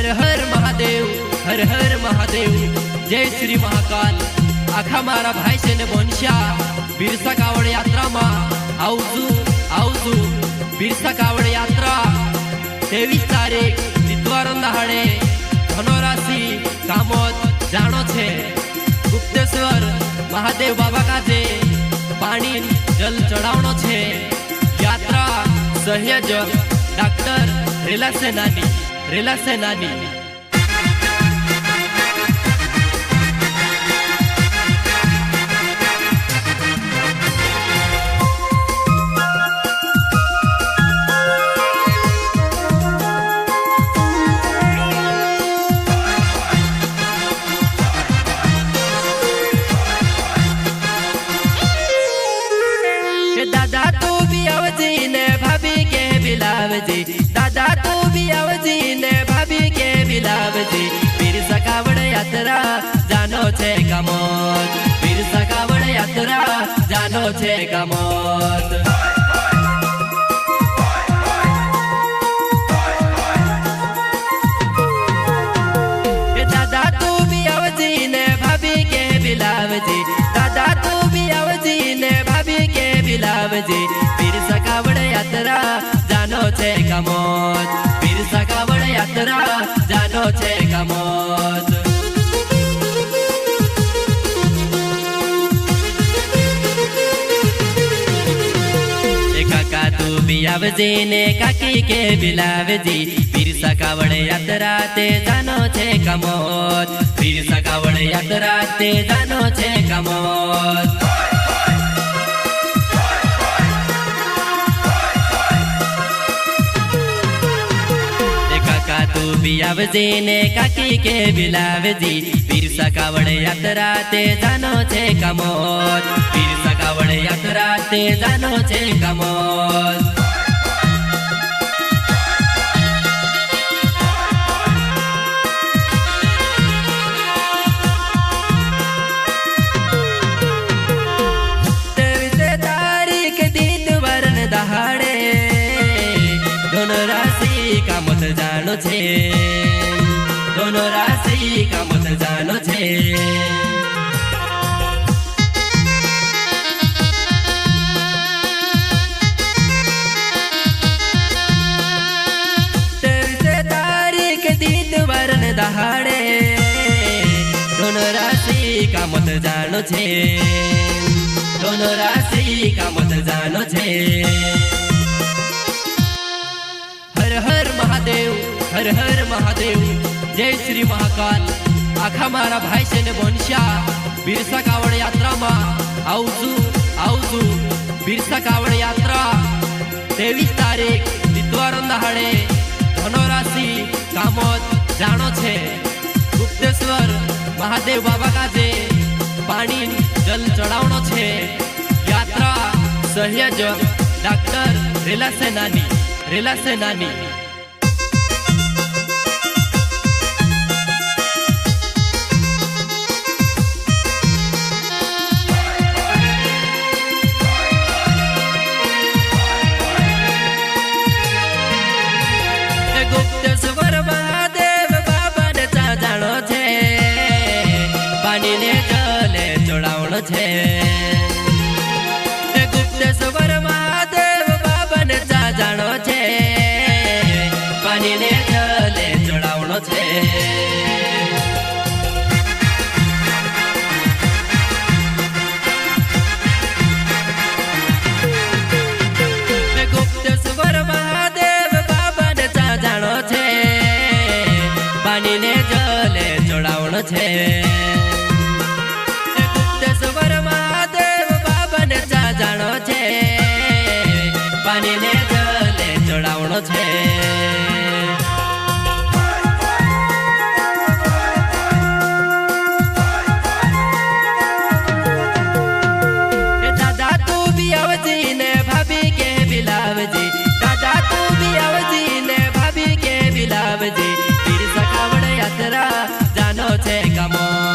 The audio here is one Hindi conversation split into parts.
हर हर महादेव, हर हर महादेव, जय श्री महाकाल। आखा मारा भाई से ने बोनशा बिरसा कावड़ यात्रा मा आवजू आवजू बिरसा कावड़ यात्रा 23 तारीख दितवारन दहाड़े धनोराशि कामोत जानो छे। गुप्तेश्वर महादेव बाबा काजे पानी जल चढ़ावनो छे। यात्रा सहयोजक डॉक्टर रेला सेनानी, रेला सेनानी। दादा तू भी आवजी ने भाभी के बिलावजी, दादा तू भी आवजी ने भाभी के बिलावजी। बिरसा कावड़ यात्रा जानो छे कामोत, बिरसा कावड़ यात्रा जानो छे कामोत। दादा तू भी आवजी ने भाभी के बिलावजी, दादा तू भी आवजी ने भाभी के बिलावजी। बिरसा कावड़ यात्रा जानो छे कामोत, बिरसा कावड़ यात्रा जानो छे कामोत। काका तू भी आवजी ने काकी के बिलावजी। बिरसा कावड़ यात्रा ते जानो छे कामोत, बिरसा कावड़ यात्रा ते जानो छे कामोत। तू भी आवजी ने काकी के बिलावजी। बिरसा कावड़ यात्रा ते जानो छे कामोत, बिरसा कावड़ यात्रा ते जानो छे कामोत। दहाड़े दोनों राशि का मत जानो छे, दोनों राशि का मत जानो छे। 23 तारीख दितवारन दहाड़े दोनों राशि का मत जानो छे, दोनों राशि का मत जानो छे। हर हर महादेव, हर हर महादेव, जय श्री महाकाल। आखा मारा भाई से ने बोनशा बिरसा कावड़ यात्रा मा आवजू आवजू बिरसा कावड़ यात्रा 23 तारीख दितवारन दहाड़े धनोराशि कामोत जानो छे। गुप्तेश्वर महादेव बाबा काजे पानी जल चढ़ावनो छे। यात्रा सहयोजक डॉक्टर रेला सेनानी, रेला सेनानी। गुप्तेश्वर महादेव बाबा ने जानो छे पानी ने जले चढ़ावनो छे। गुप्तेश्वर महादेव बाबा ने जानो छे पानी ने जले चढ़ावनो छे। गुप्तेश्वर महादेव बाबा ने जानो छे पानी ने जले चढ़ावनो छे। गुप्तेश्वर महादेव बाबा ने जानो छे पानी ने जले चढ़ावनो छे। दादा तू भी आवजी ने भाभी के बिलावजी, दादा तू भी आवजी ने भाभी के बिलावजी। बिरसा कावड़ यात्रा जानो छे कामोत।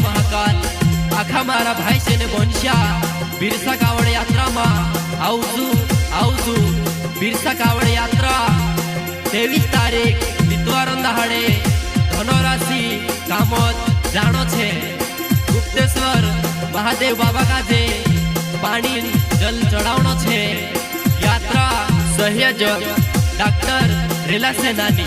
महाकाल आखा मारा भाई से ने बोनशा बिरसा कावड़ यात्रा मा आउजू बिरसा कावड़ यात्रा 23 तारीख दितवारन दहाड़े धनराशि कामत जानो छे गुप्तेश्वर महादेव बाबा का जे पानी जल चढ़ावनो छे। यात्रा सहयोजक डॉक्टर रेला सेनानी